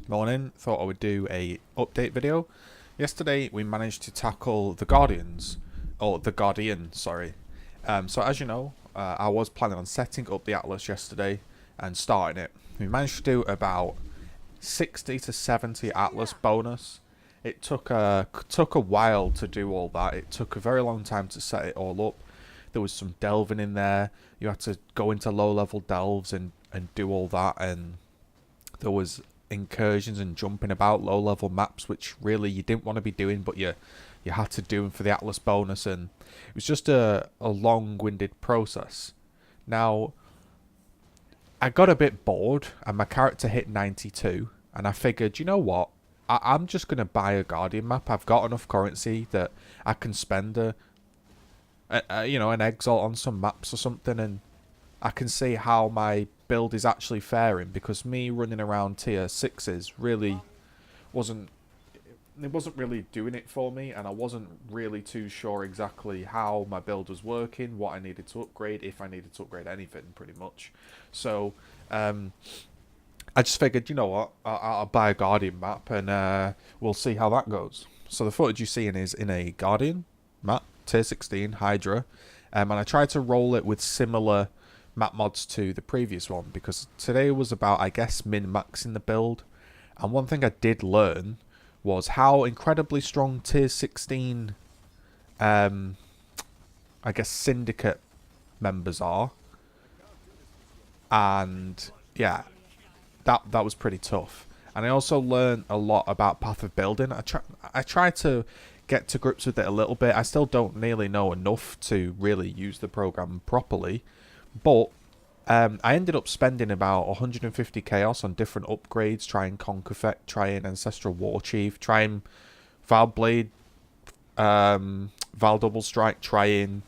Morning. Thought I would do a update video. Yesterday we managed to tackle the Guardians, or the Guardian, sorry. So as you know, I was planning on setting up the Atlas yesterday and starting it. We managed to do about 60 to 70 Atlas bonus. It took a while to do all that. It took a very long time to set it all up. There was some delving in there. You had to go into low level delves and do all that, and there was incursions and jumping about low level maps which really you didn't want to be doing, but you had to do them for the Atlas bonus, and it was just a long-winded process. Now I got a bit bored and my character hit 92, and I figured, you know what, I'm just going to buy a Guardian map. I've got enough currency that I can spend an exalt on some maps or something, and I can see how my build is actually faring, because me running around tier 6s really wasn't really doing it for me, and I wasn't really too sure exactly how my build was working, what I needed to upgrade, if I needed to upgrade anything, pretty much. So I just figured, you know what, I'll buy a Guardian map, and we'll see how that goes. So the footage you're seeing is in a Guardian map, tier 16 Hydra, and I tried to roll it with similar map mods to the previous one, because today was about, I guess, min-maxing the build. And one thing I did learn was how incredibly strong tier 16 I guess syndicate members are, and yeah, that was pretty tough. And I also learned a lot about path of building. I try to get to grips with it a little bit. I still don't nearly know enough to really use the program properly, but I ended up spending about 150 chaos on different upgrades, trying Conk Effect, trying Ancestral War Chief, trying Val Blade, Val Double Strike, trying,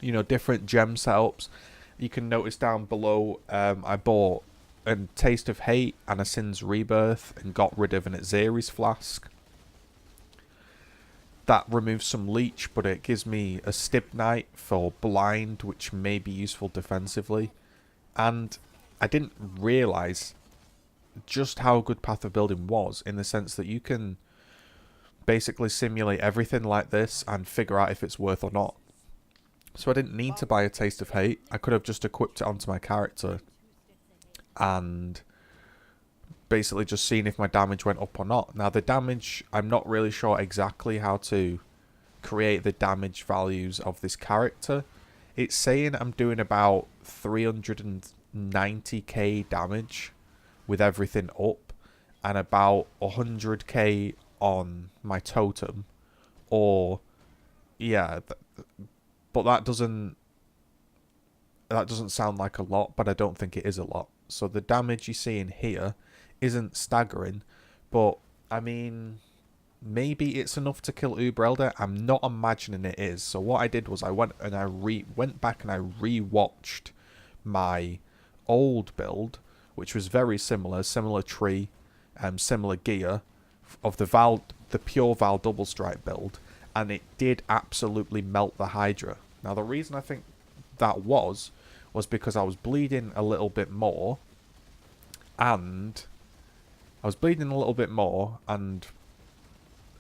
different gem setups. You can notice down below, I bought a Taste of Hate and a Sin's Rebirth and got rid of an Azeris Flask. That removes some leech, but it gives me a Stibnite for blind, which may be useful defensively. And I didn't realise just how good Path of Building was, in the sense that you can basically simulate everything like this and figure out if it's worth or not. So I didn't need to buy a Taste of Hate. I could have just equipped it onto my character and basically just seen if my damage went up or not. Now the damage, I'm not really sure exactly how to create the damage values of this character. It's saying I'm doing about 390k damage with everything up, and about 100k on my totem, or yeah, but that doesn't sound like a lot, but I don't think it is a lot. So the damage you see in here isn't staggering, but I mean, maybe it's enough to kill Uber Elder. I'm not imagining it is. So what I did was I went back and I re-watched my old build, which was very similar tree, similar gear of the pure Val Double Strike build, and it did absolutely melt the Hydra. Now the reason I think that was because I was bleeding a little bit more, and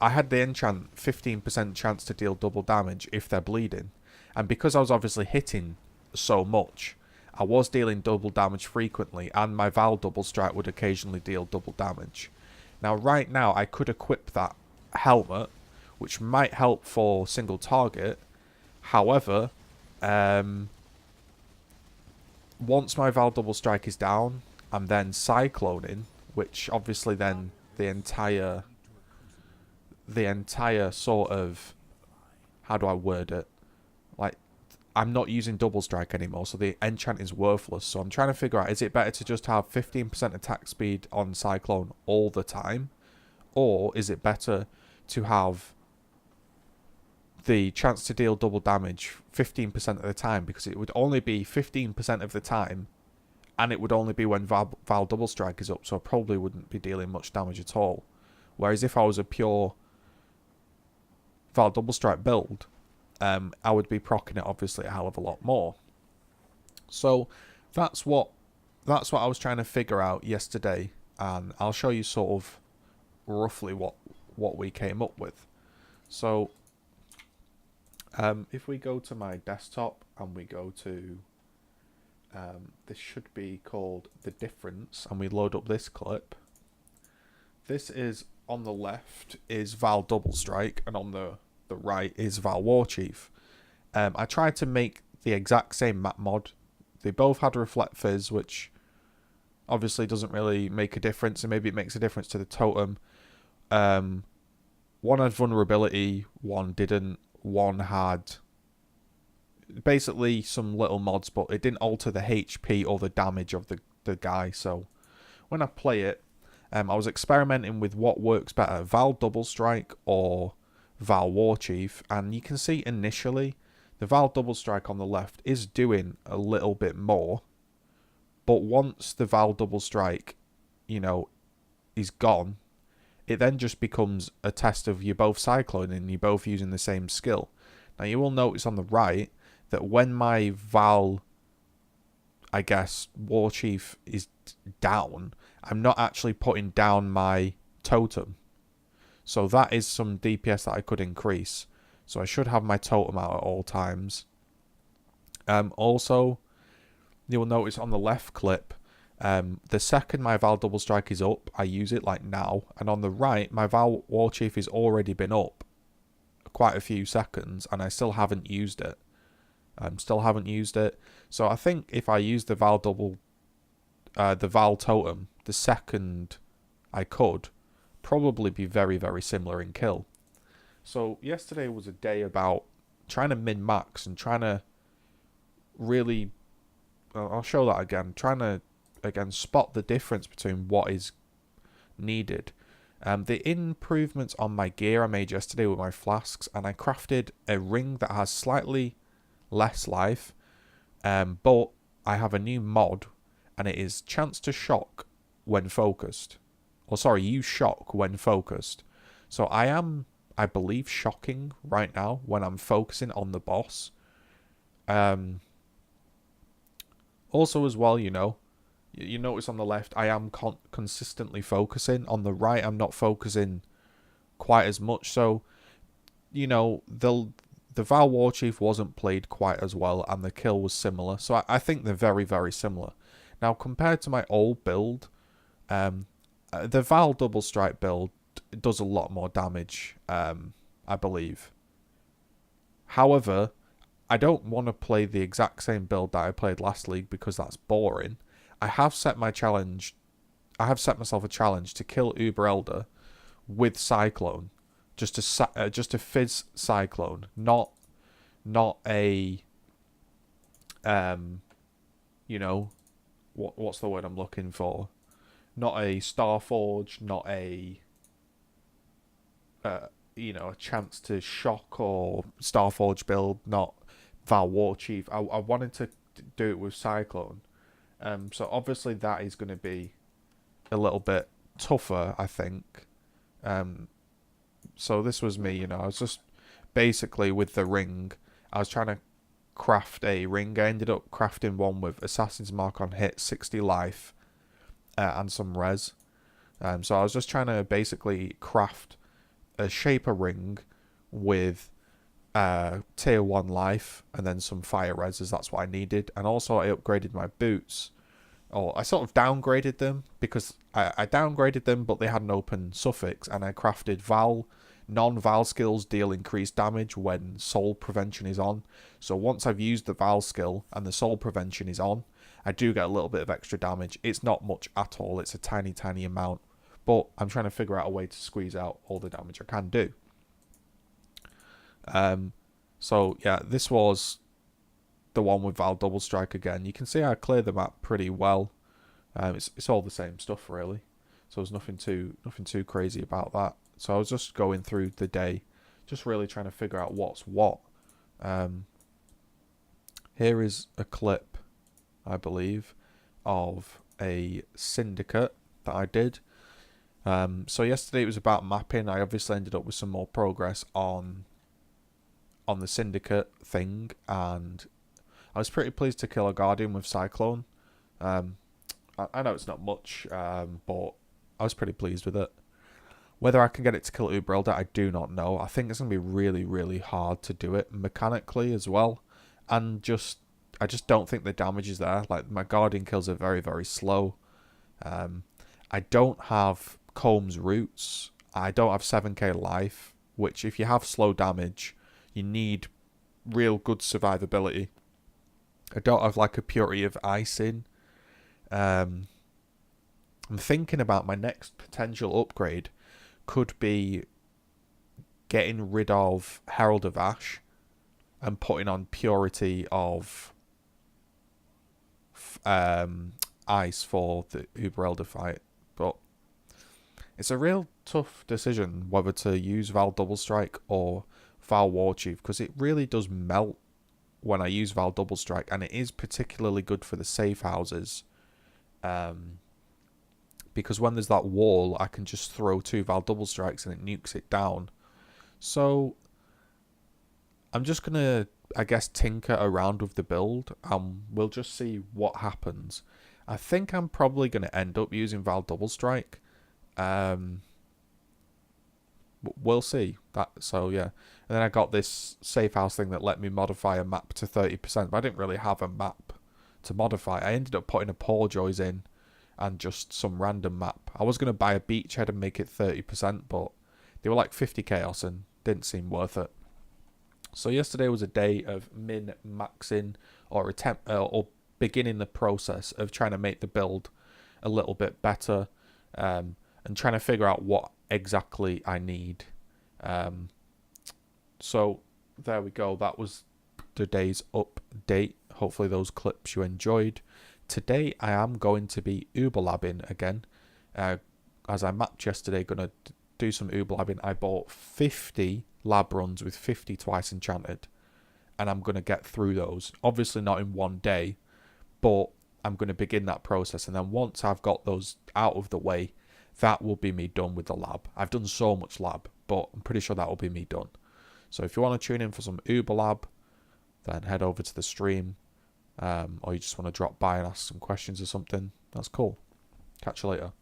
I had the enchant 15% chance to deal double damage if they're bleeding. And because I was obviously hitting so much, I was dealing double damage frequently, and my Val Double Strike would occasionally deal double damage. Now right now I could equip that helmet, which might help for single target. However, once my Val Double Strike is down, I'm then cycloning, which obviously then the entire sort of, how do I word it, like, I'm not using double strike anymore, so the enchant is worthless. So I'm trying to figure out, is it better to just have 15% attack speed on cyclone all the time, or is it better to have the chance to deal double damage 15% of the time, because it would only be 15% of the time, and it would only be when Val Double Strike is up, so I probably wouldn't be dealing much damage at all. Whereas if I was a pure Val Double Strike build, I would be proccing it obviously a hell of a lot more. So that's what I was trying to figure out yesterday and I'll show you sort of roughly what we came up with. So if we go to my desktop and we go to this should be called The Difference, and we load up this clip. This is, on the left is Val Double Strike, and on the right is Val Warchief. I tried to make the exact same map mod. They both had Reflect Fizz, which obviously doesn't really make a difference, and maybe it makes a difference to the totem. One had vulnerability, one didn't. One had basically some little mods, but it didn't alter the HP or the damage of the guy. So when I play it, I was experimenting with what works better, Val Double Strike or Val Warchief, and you can see initially the Val Double Strike on the left is doing a little bit more, but once the Val Double Strike, is gone, it then just becomes a test of you both cycloning and you're both using the same skill. Now you will notice on the right that when my Val, Warchief is down, I'm not actually putting down my totem. So that is some DPS that I could increase. So I should have my totem out at all times. Also, you'll notice on the left clip, the second my Val Double Strike is up, I use it like now. And on the right, my Val Warchief has already been up quite a few seconds, and I still haven't used it. So I think if I use the Val Totem, the second I could, probably be very, very similar in kill. So yesterday was a day about trying to min-max and trying to really, I'll show that again, trying to, again, spot the difference between what is needed. The improvements on my gear I made yesterday with my flasks, and I crafted a ring that has slightly less life, but I have a new mod, and it is chance to shock when focused. Or sorry, use shock when focused. So I am, I believe, shocking right now when I'm focusing on the boss. Also as well, you notice on the left I am consistently focusing. On the right I'm not focusing quite as much. So, the Val Warchief wasn't played quite as well, and the kill was similar. So I think they're very, very similar. Now, compared to my old build, the Val Double Strike build does a lot more damage, I believe. However, I don't want to play the exact same build that I played last league because that's boring. I have set myself a challenge to kill Uber Elder with Cyclone, just to fizz Cyclone, not a what's the word I'm looking for? Not a Starforge, not a a chance to shock or Starforge build, not Val Warchief. I wanted to do it with Cyclone. So obviously that is going to be a little bit tougher, I think. So this was me, I was just basically with the ring, I was trying to craft a ring. I ended up crafting one with Assassin's Mark on hit, 60 life, and some res. So I was just trying to basically craft a shaper ring with tier 1 life and then some fire reses. That's what I needed. And also I upgraded my boots, or I sort of downgraded them, because I downgraded them but they had an open suffix, and I crafted non-Val skills deal increased damage when soul prevention is on. So once I've used the Val skill and the soul prevention is on, I do get a little bit of extra damage. It's not much at all, it's a tiny amount, but I'm trying to figure out a way to squeeze out all the damage I can do. So yeah, this was the one with Val Double Strike again. You can see I cleared the map pretty well. It's all the same stuff really, so there's nothing too crazy about that. So I was just going through the day, just really trying to figure out what's what. Here is a clip, I believe, of a syndicate that I did. So yesterday it was about mapping. I obviously ended up with some more progress on the syndicate thing, and I was pretty pleased to kill a guardian with Cyclone. I know it's not much, but I was pretty pleased with it. Whether I can get it to kill Uber Elder, I do not know. I think it's going to be really, really hard to do it mechanically as well. And I just don't think the damage is there. Like, my Guardian kills are very, very slow. I don't have Comb's Roots. I don't have 7k life, which if you have slow damage, you need real good survivability. I don't have like a Purity of Icing. I'm thinking about my next potential upgrade could be getting rid of Herald of Ash and putting on Purity of Ice for the Uber Elder fight. But it's a real tough decision whether to use Val Double Strike or Val War Chief, because it really does melt when I use Val Double Strike, and it is particularly good for the safe houses. Because when there's that wall, I can just throw 2 Val Double Strikes and it nukes it down. So I'm just going to, I guess, tinker around with the build, and we'll just see what happens. I think I'm probably going to end up using Val Double Strike. We'll see. So yeah. And then I got this safe house thing that let me modify a map to 30%, but I didn't really have a map to modify. I ended up putting a Poorjoys in and just some random map. I was going to buy a beachhead and make it 30%, but they were like 50 chaos and didn't seem worth it. So yesterday was a day of min-maxing or beginning the process of trying to make the build a little bit better, and trying to figure out what exactly I need. So there we go. That was the day's update. Hopefully those clips you enjoyed. Today I am going to be Uber Labbing again. As I mapped yesterday, going to do some Uber Labbing. I bought 50 lab runs with 50 twice enchanted, and I'm going to get through those. Obviously not in one day, but I'm going to begin that process, and then once I've got those out of the way, that will be me done with the lab. I've done so much lab, but I'm pretty sure that will be me done. So if you want to tune in for some Uber Lab, then head over to the stream, or you just want to drop by and ask some questions or something, that's cool. Catch you later.